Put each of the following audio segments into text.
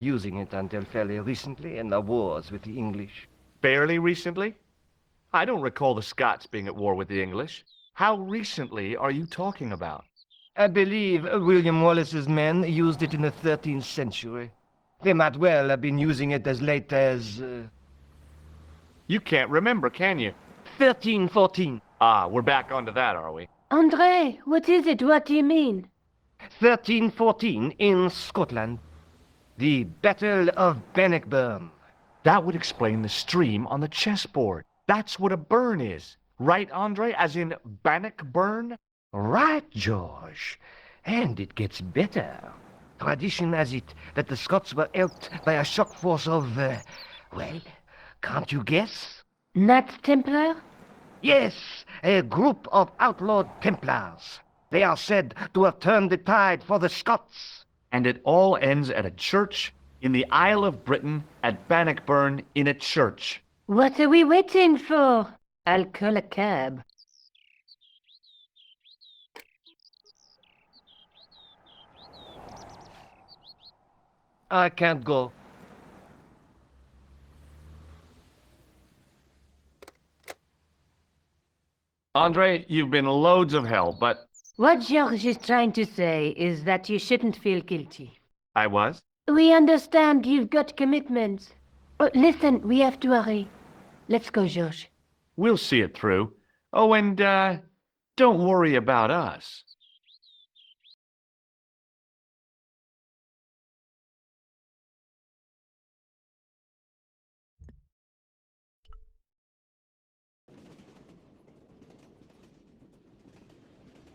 using it until fairly recently in the wars with the English. Fairly recently? I don't recall the Scots being at war with the English. How recently are you talking about? I believe William Wallace's men used it in the 13th century. They might well have been using it as late as You can't remember, can you? 1314. Ah, we're back onto that, are we? Andre, what is it? What do you mean? 1314 in Scotland. The Battle of Bannockburn. That would explain the stream on the chessboard. That's what a burn is. Right, Andre? As in Bannockburn? Right, George. And it gets better. Tradition has it that the Scots were helped by a shock force of, well, can't you guess? Knights Templar? Yes, a group of outlawed Templars. They are said to have turned the tide for the Scots. And it all ends at a church in the Isle of Britain at Bannockburn in a church. What are we waiting for? I'll call a cab. I can't go. Andre, you've been loads of hell, but What George is trying to say is that you shouldn't feel guilty. I was. We understand you've got commitments. Oh, listen, we have to hurry. Let's go, George. We'll see it through. Oh, and, don't worry about us.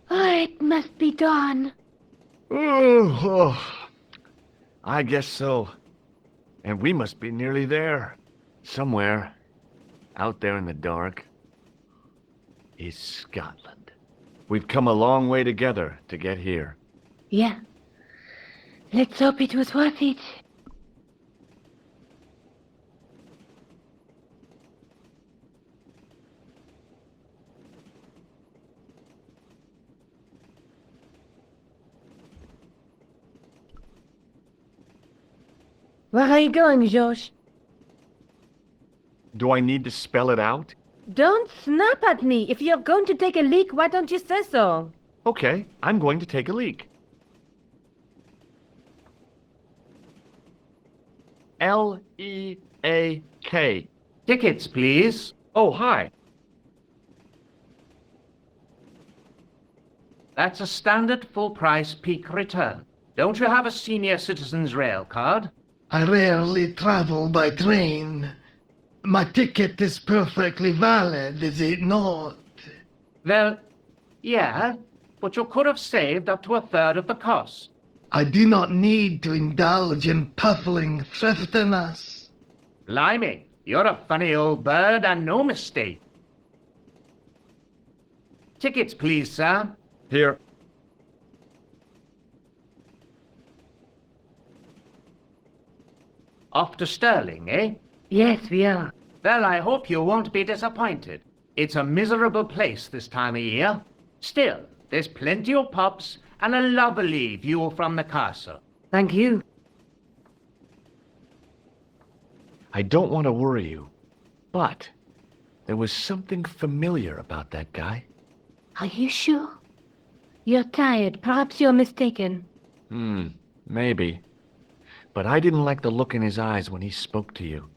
Oh, it must be dawn. Oh, I guess so. And we must be nearly there. Somewhere, out there in the dark, is Scotland. We've come a long way together to get here. Yeah. Let's hope it was worth it. Where are you going, George? Do I need to spell it out? Don't snap at me. If you're going to take a leak, why don't you say so? Okay, I'm going to take a leak. L-E-A-K. Tickets, please. Oh, hi. That's a standard full-price peak return. Don't you have a senior citizen's rail card? I rarely travel by train. My ticket is perfectly valid, is it not? Well, yeah, but you could have saved up to a third of the cost. I do not need to indulge in puffling thriftiness. Blimey, you're a funny old bird and no mistake. Tickets, please, sir. Here. Off to Stirling, eh? Yes, we are. Well, I hope you won't be disappointed. It's a miserable place this time of year. Still, there's plenty of pubs and a lovely view from the castle. Thank you. I don't want to worry you, but there was something familiar about that guy. Are you sure? You're tired. Perhaps you're mistaken. Maybe. But I didn't like the look in his eyes when he spoke to you.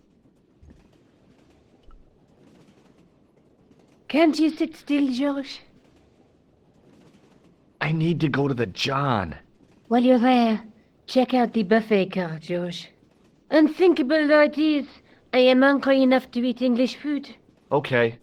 Can't you sit still, George? I need to go to the John. While you're there, check out the buffet car, George. Unthinkable though it is, I am hungry enough to eat English food. Okay.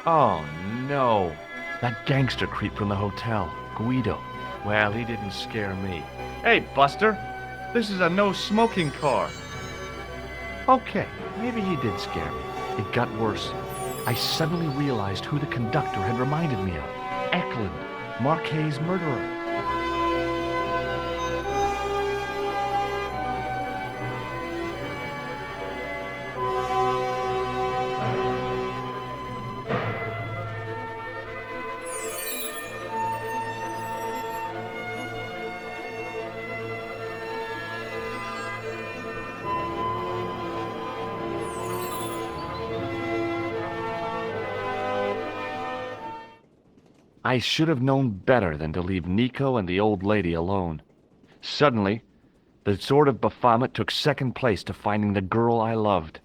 Oh, no. That gangster creep from the hotel, Guido. Well, he didn't scare me. Hey, Buster. This is a no-smoking car. Okay, maybe he did scare me. It got worse. I suddenly realized who the conductor had reminded me of. Eklund, Marquet's murderer. I should have known better than to leave Nico and the old lady alone. Suddenly, the sword of Baphomet took second place to finding the girl I loved.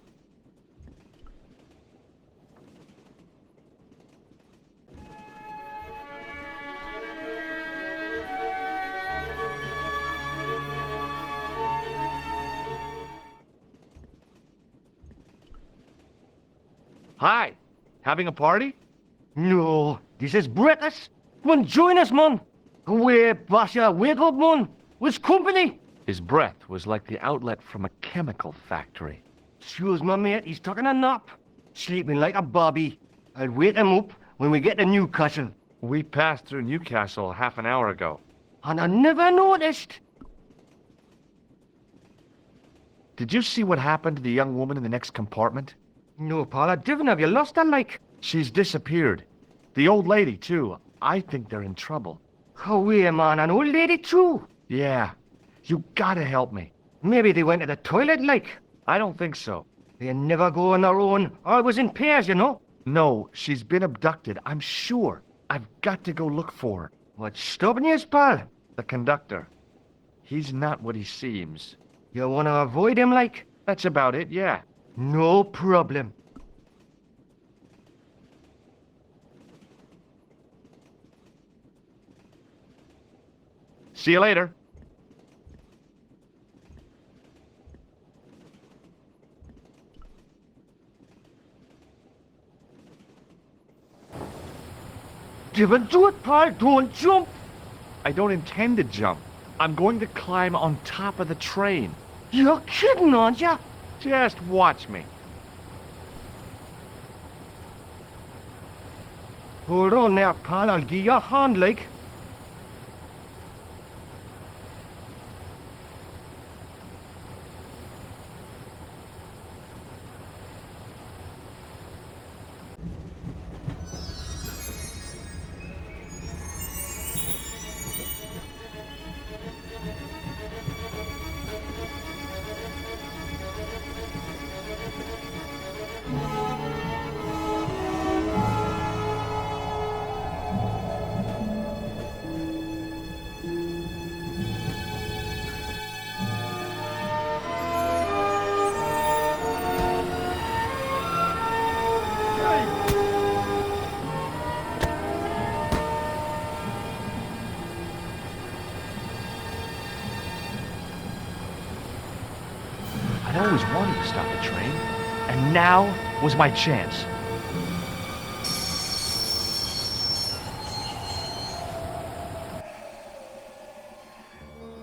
Hi! Having a party? No, this is breakfast. Come on, join us, man. Away, Basha, wake up, man. What's company? His breath was like the outlet from a chemical factory. Excuse my mate, he's taking a nap. Sleeping like a bobby. I'll wake him up when we get to Newcastle. We passed through Newcastle half an hour ago. And I never noticed. Did you see what happened to the young woman in the next compartment? No, Paul, I didn't have you lost her, like. She's disappeared. The old lady, too. I think they're in trouble. Away, man, an old lady, too. Yeah. You gotta help me. Maybe they went to the toilet, like. I don't think so. They never go on their own. Always in pairs, you know. No, she's been abducted, I'm sure. I've got to go look for her. What's stopping you, pal? The conductor. He's not what he seems. You want to avoid him, like? That's about it, yeah. No problem. See you later. Don't do it, pal. Don't jump. I don't intend to jump. I'm going to climb on top of the train. You're kidding, aren't you? Just watch me. Hold on there, pal. I'll give you a hand, like. I always wanted to stop the train, and now was my chance.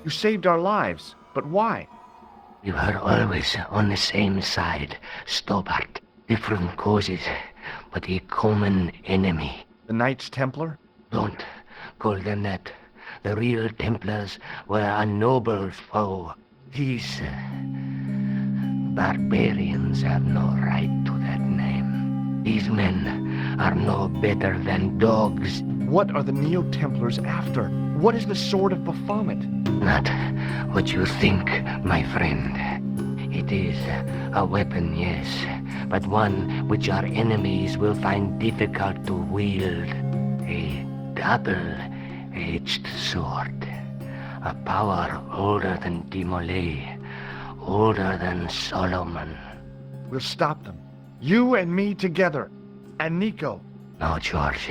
You saved our lives, but why? You are always on the same side, Stobbart. Different causes, but a common enemy. The Knights Templar? Don't call them that. The real Templars were a noble foe. These barbarians have no right to that name. These men are no better than dogs. What are the Neo-Templars after? What is the Sword of Baphomet? Not what you think, my friend. It is a weapon, yes, but one which our enemies will find difficult to wield. A double-edged sword. A power older than Demolay, older than Solomon. We'll stop them. You and me together. And Nico. No, George.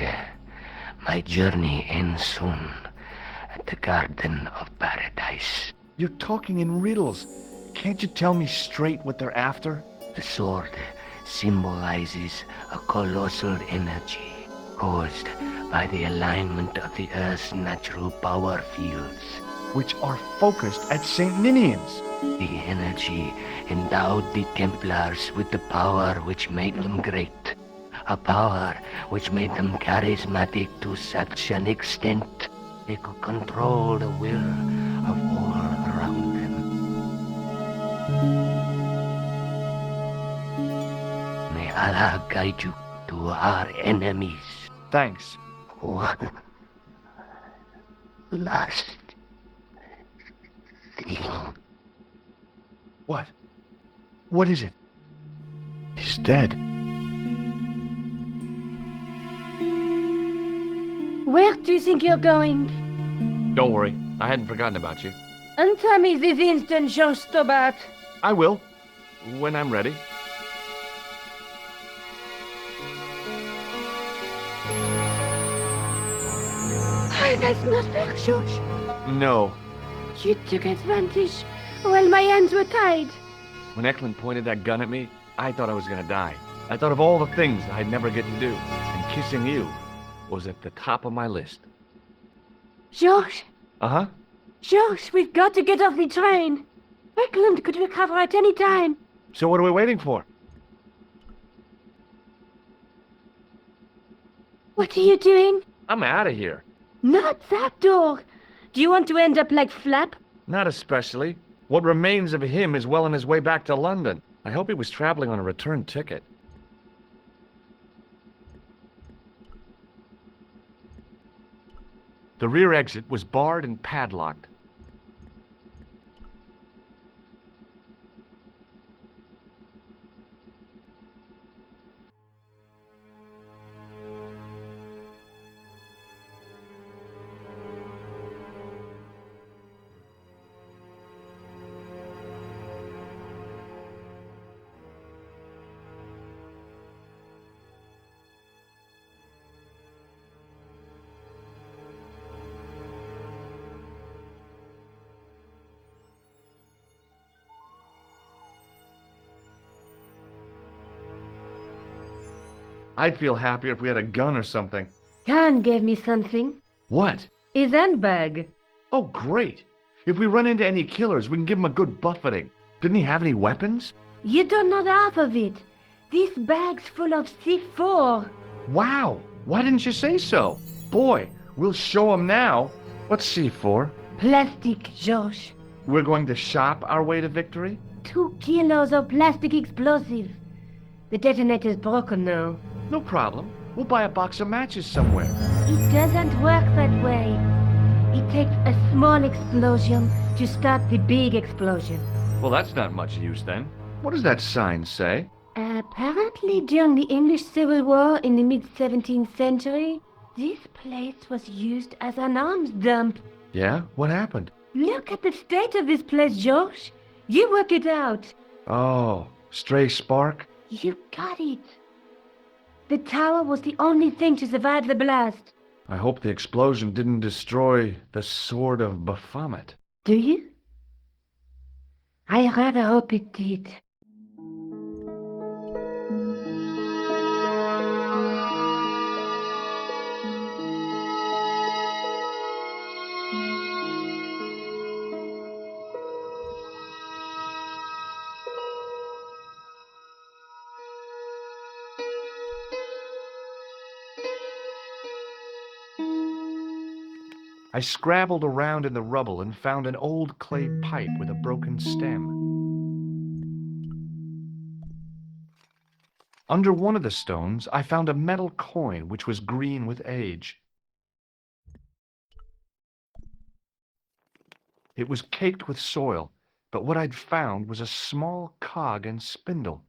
My journey ends soon at the Garden of Paradise. You're talking in riddles. Can't you tell me straight what they're after? The sword symbolizes a colossal energy caused by the alignment of the Earth's natural power fields. Which are focused at St. Ninian's. The energy endowed the Templars with the power which made them great. A power which made them charismatic to such an extent they could control the will of all around them. May Allah guide you to our enemies. Thanks. One last thing. What? What is it? He's dead. Where do you think you're going? Don't worry, I hadn't forgotten about you. Untie me this instant, George Stobbart. I will, when I'm ready. That's not fair, George. No. You took advantage while my hands were tied. When Eklund pointed that gun at me, I thought I was gonna die. I thought of all the things I'd never get to do, and kissing you was at the top of my list. George, Uh-huh. George, we've got to get off the train. Eklund could recover at any time. So what are we waiting for? What are you doing? I'm out of here. Not that door. Do you want to end up like Flap? Not especially. What remains of him is well on his way back to London. I hope he was traveling on a return ticket. The rear exit was barred and padlocked. I'd feel happier if we had a gun or something. Khan gave me something. What? His handbag. Oh, great. If we run into any killers, we can give them a good buffeting. Didn't he have any weapons? You don't know half of it. This bag's full of C4. Wow. Why didn't you say so? Boy, we'll show him now. What's C4? Plastic, George. We're going to shop our way to victory? 2 kilos of plastic explosive. The detonator's broken now. No problem. We'll buy a box of matches somewhere. It doesn't work that way. It takes a small explosion to start the big explosion. Well, that's not much use then. What does that sign say? Apparently, during the English Civil War in the mid-17th century, this place was used as an arms dump. Yeah? What happened? Look at the state of this place, George. You work it out. Oh, stray spark? You got it. The tower was the only thing to survive the blast. I hope the explosion didn't destroy the Sword of Baphomet. Do you? I rather hope it did. I scrabbled around in the rubble and found an old clay pipe with a broken stem. Under one of the stones, I found a metal coin which was green with age. It was caked with soil, but what I'd found was a small cog and spindle.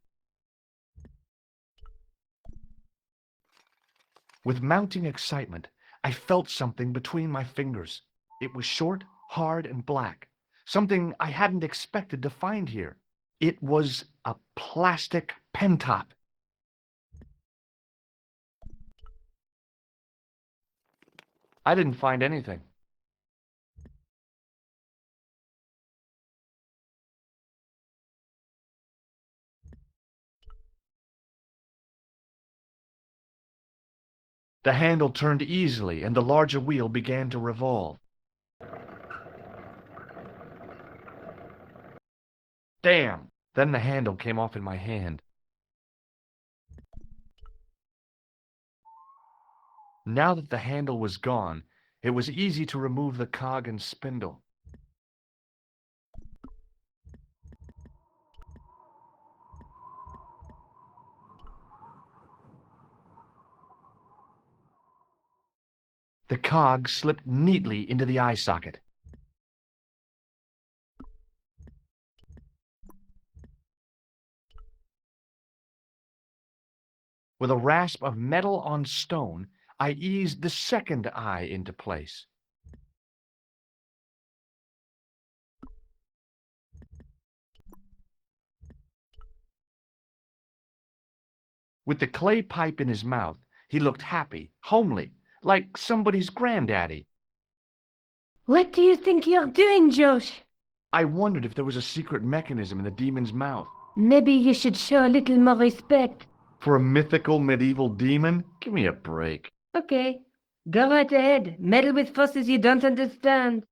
With mounting excitement, I felt something between my fingers. It was short, hard, and black. Something I hadn't expected to find here. It was a plastic pentop. I didn't find anything. The handle turned easily, and the larger wheel began to revolve. Damn! Then the handle came off in my hand. Now that the handle was gone, it was easy to remove the cog and spindle. The cog slipped neatly into the eye socket. With a rasp of metal on stone, I eased the second eye into place. With the clay pipe in his mouth, he looked happy, homely, like somebody's granddaddy. What do you think you're doing, Josh? I wondered if there was a secret mechanism in the demon's mouth. Maybe you should show a little more respect. For a mythical medieval demon? Give me a break. Okay, go right ahead. Meddle with forces you don't understand.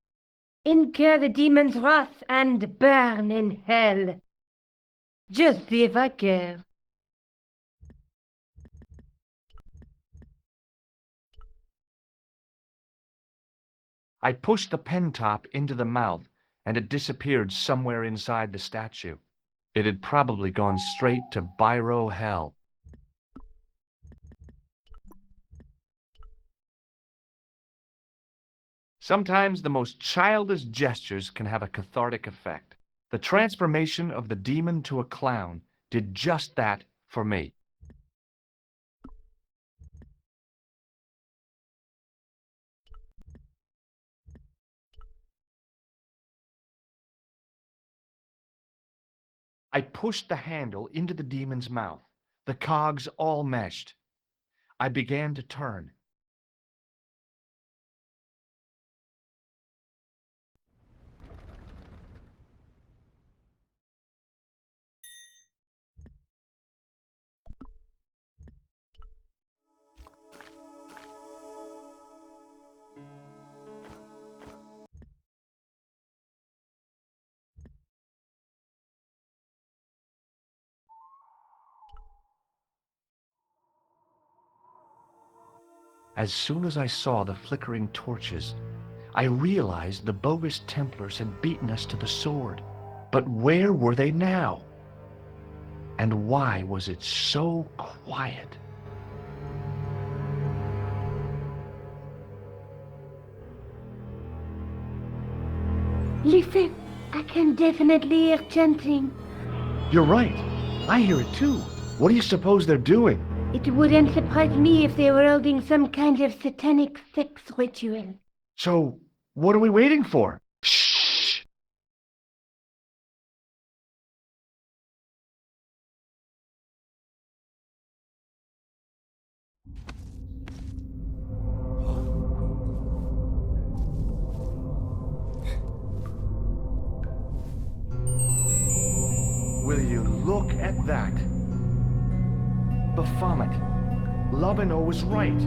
Incur the demon's wrath and burn in hell. Just see if I care. I pushed the pen top into the mouth, and it disappeared somewhere inside the statue. It had probably gone straight to Biro Hell. Sometimes the most childish gestures can have a cathartic effect. The transformation of the demon to a clown did just that for me. I pushed the handle into the demon's mouth. The cogs all meshed. I began to turn. As soon as I saw the flickering torches, I realized the bogus Templars had beaten us to the sword. But where were they now? And why was it so quiet? Listen, I can definitely hear chanting. You're right. I hear it too. What do you suppose they're doing? It wouldn't surprise me if they were holding some kind of satanic sex ritual. So, what are we waiting for? Shh! Will you look at that? Baphomet. Lobino was right.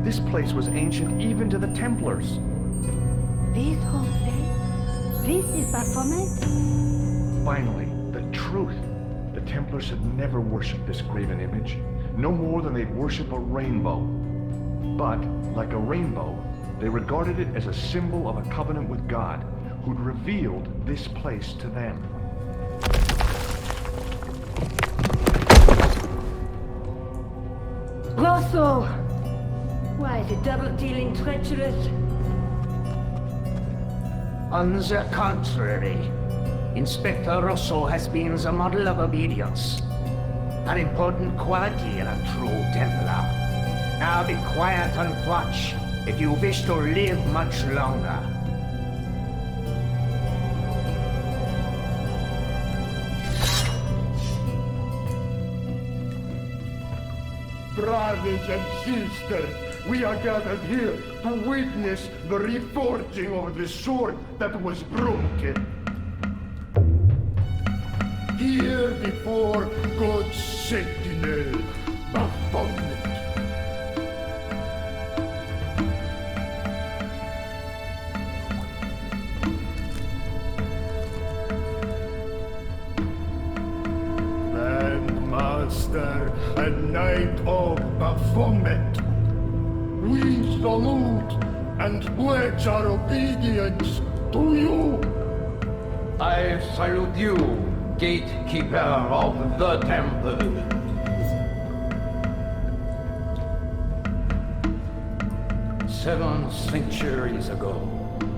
This place was ancient even to the Templars. This whole place? This is Baphomet? Finally, the truth. The Templars had never worshipped this graven image, no more than they'd worship a rainbow. But, like a rainbow, they regarded it as a symbol of a covenant with God, who'd revealed this place to them. Rosso! Why, the double-dealing treacherous? On the contrary, Inspector Rosso has been the model of obedience, an important quality in a true Templar. Now be quiet and watch if you wish to live much longer. Brothers and sisters, we are gathered here to witness the reforging of the sword that was broken. Here before God's sentinel, Baphomet. master and knight of Baphomet. We salute and pledge our obedience to you. I salute you, gatekeeper of the temple. Seven centuries ago,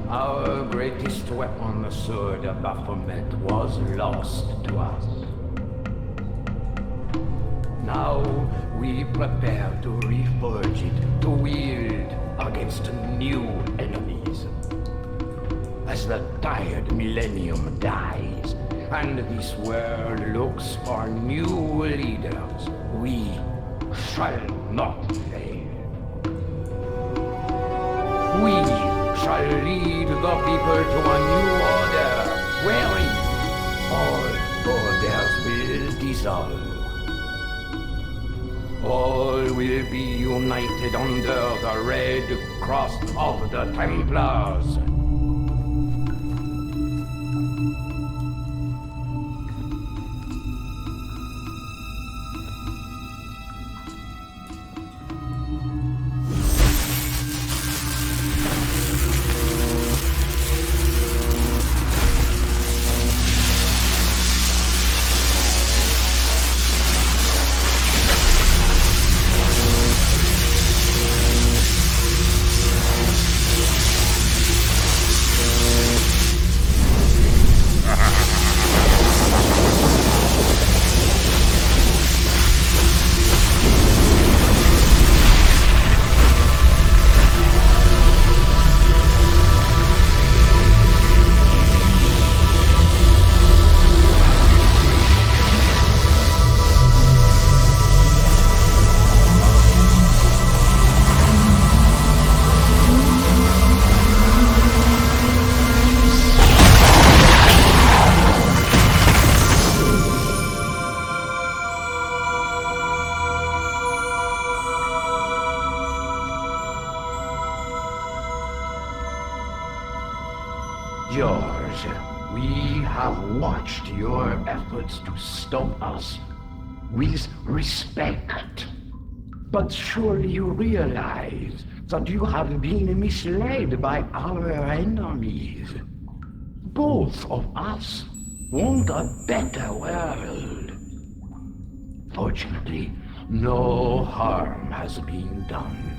our greatest weapon, the sword of Baphomet, was lost to us. Now we prepare to reforge it, to wield against new enemies. As the tired millennium dies, and this world looks for new leaders, we shall not fail. We shall lead the people to a new order, wherein all borders will dissolve. All will be united under the red cross of the Templars. George, we have watched your efforts to stop us with respect. But surely you realize that you have been misled by our enemies. Both of us want a better world. Fortunately, no harm has been done.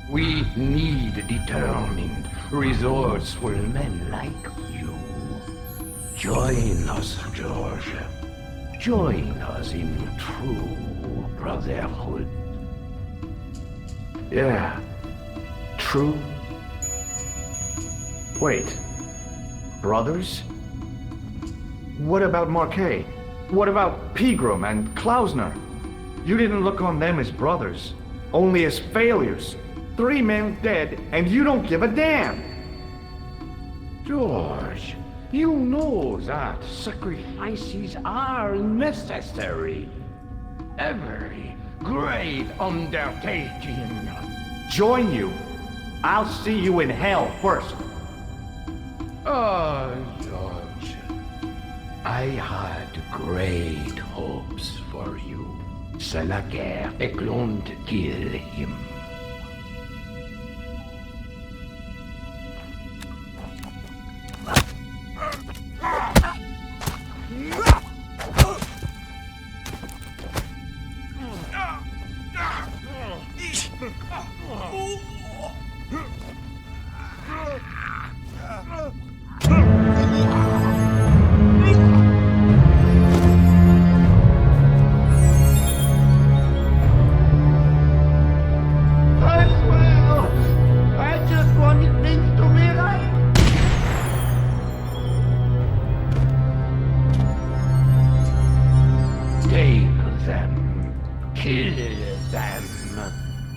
We need determined, resourceful men like you. Join us, George. Join us in true brotherhood. Yeah. True. Wait. Brothers? What about Marquet? What about Pegram and Klausner? You didn't look on them as brothers, only as failures. 3 men dead, and you don't give a damn! George, you know that sacrifices are necessary. Every great undertaking. Join you? I'll see you in hell first. Oh, George, I had great hopes for you. C'est la guerre éclate to kill him.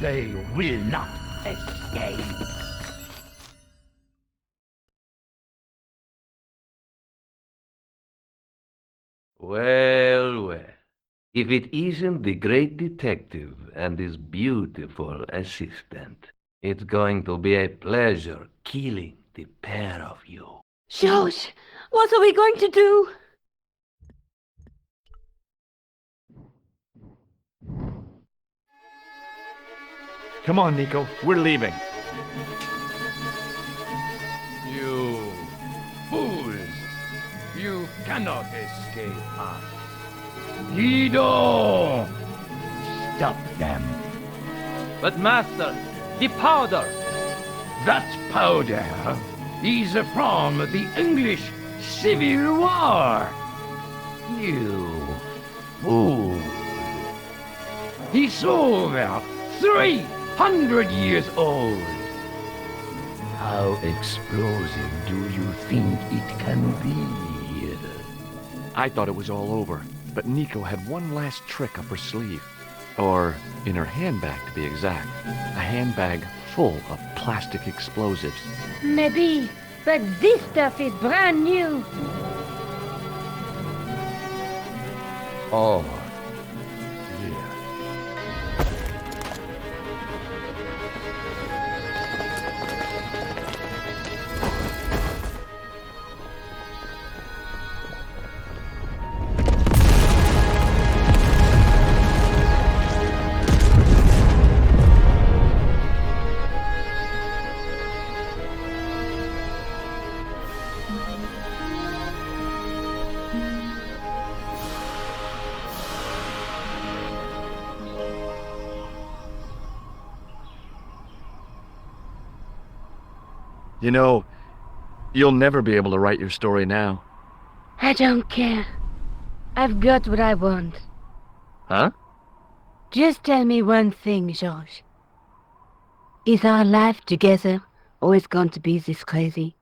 They will not escape. Well, well. If it isn't the great detective and his beautiful assistant, it's going to be a pleasure killing the pair of you. George, what are we going to do? Come on, Nico. We're leaving. You fools! You cannot escape us. Guido! Stop them. But master, the powder! That powder is from the English Civil War. You fool. He's over 300 years old. How explosive do you think it can be? I thought it was all over, but Nico had one last trick up her sleeve. Or in her handbag, to be exact. A handbag full of plastic explosives. Maybe, but this stuff is brand new. Oh, dear. You know, you'll never be able to write your story now. I don't care. I've got what I want. Huh? Just tell me one thing, George. Is our life together always going to be this crazy?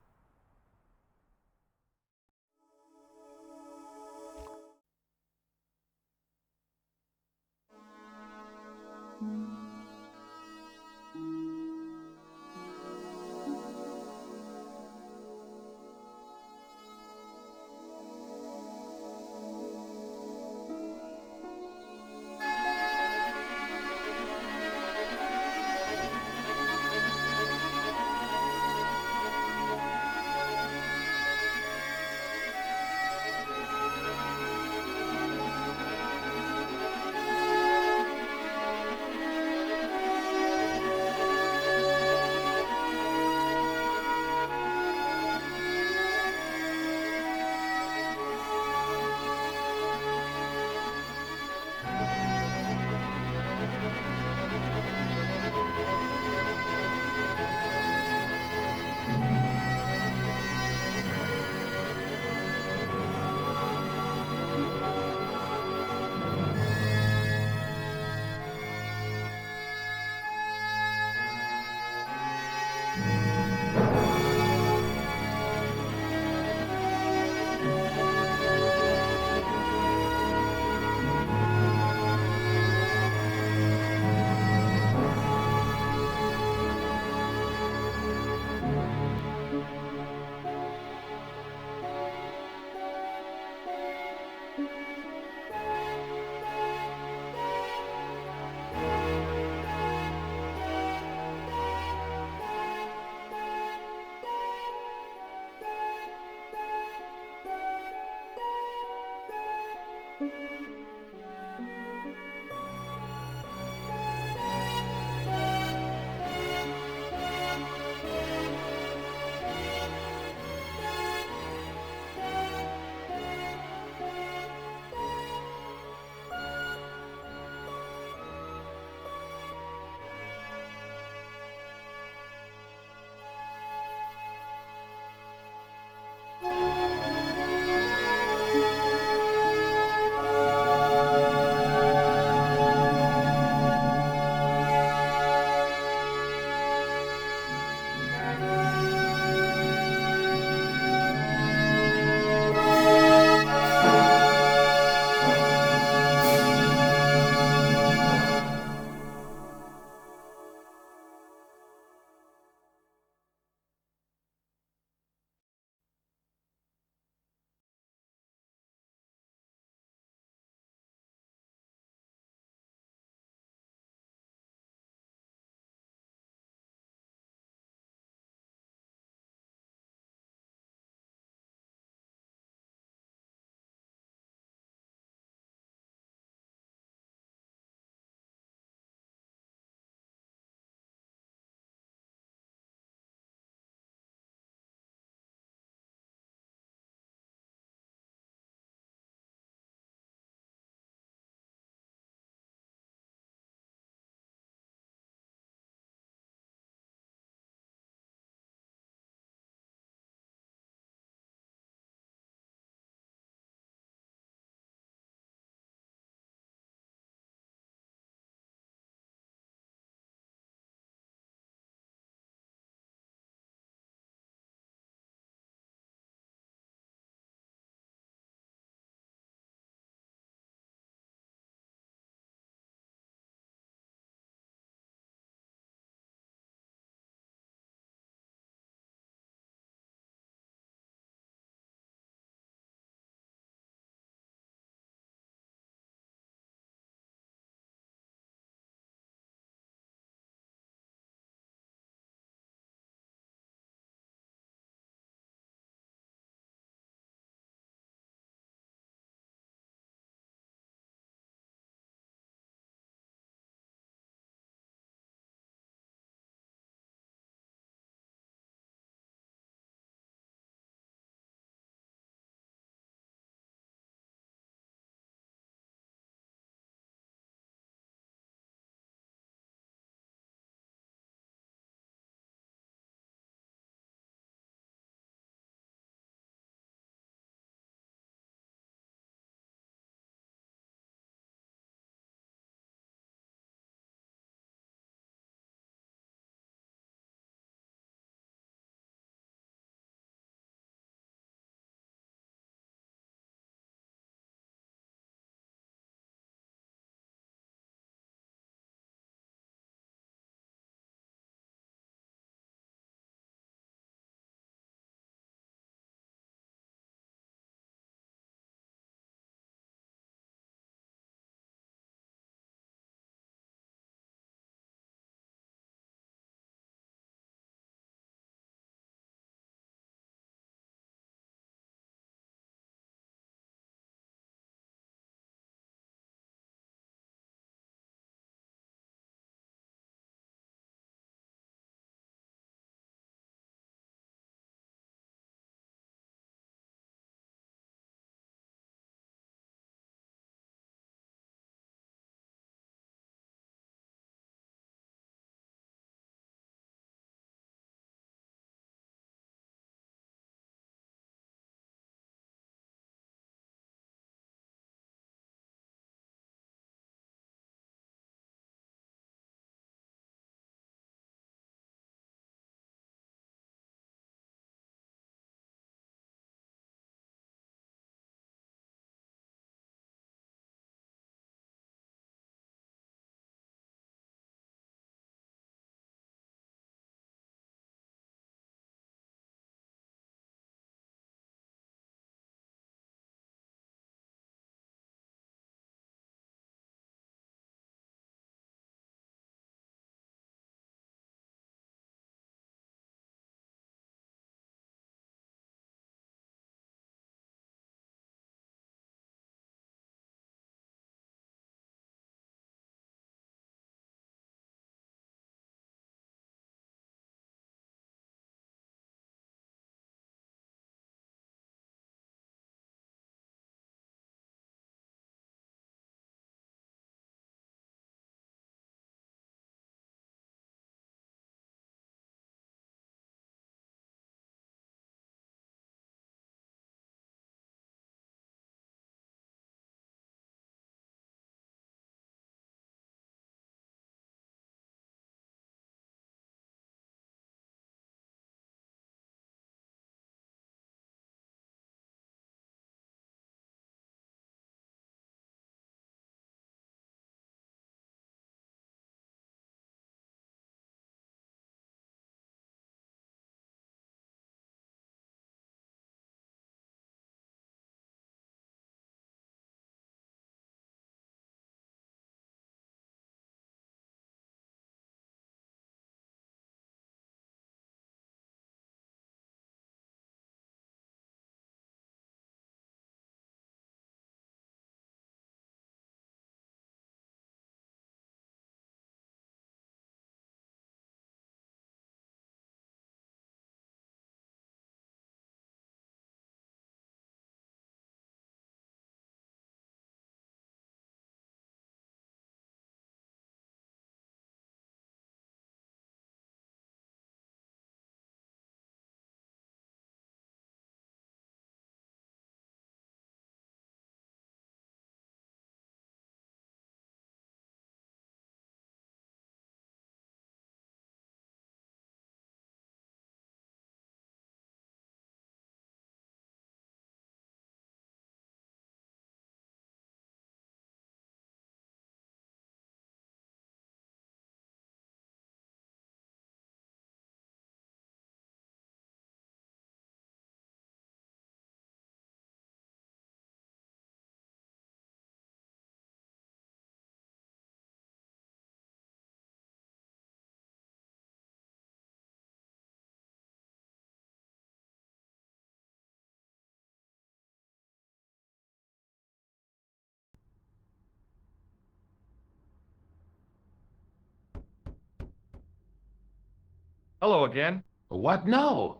Hello again. What now?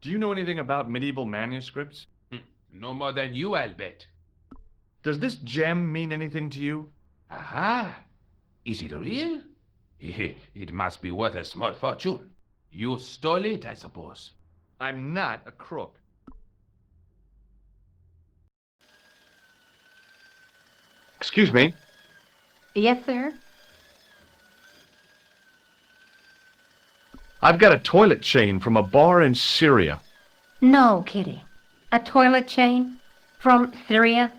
Do you know anything about medieval manuscripts? No more than you, I'll bet. Does this gem mean anything to you? Aha! Is it real? It must be worth a small fortune. You stole it, I suppose. I'm not a crook. Excuse me. Yes, sir? I've got a toilet chain from a bar in Syria. No kidding. A toilet chain? From Syria?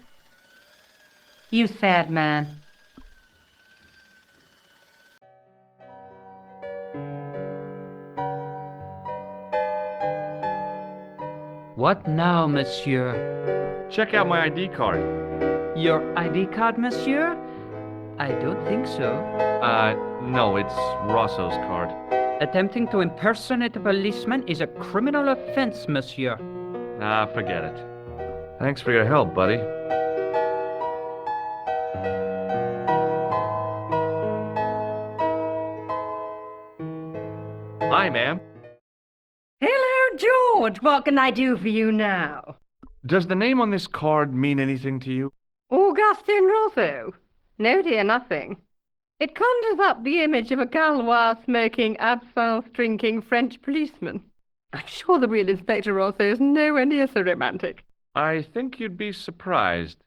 You sad man. What now, monsieur? Check out my ID card. Your ID card, monsieur? I don't think so. No, it's Rosso's card. Attempting to impersonate a policeman is a criminal offense, monsieur. Ah, forget it. Thanks for your help, buddy. Hi, ma'am. Hello, George. What can I do for you now? Does the name on this card mean anything to you? Augustin Rosso? No, dear, nothing. It conjures up the image of a Gaulois-smoking, absinthe-drinking French policeman. I'm sure the real Inspector Rosso is nowhere near so romantic. I think you'd be surprised.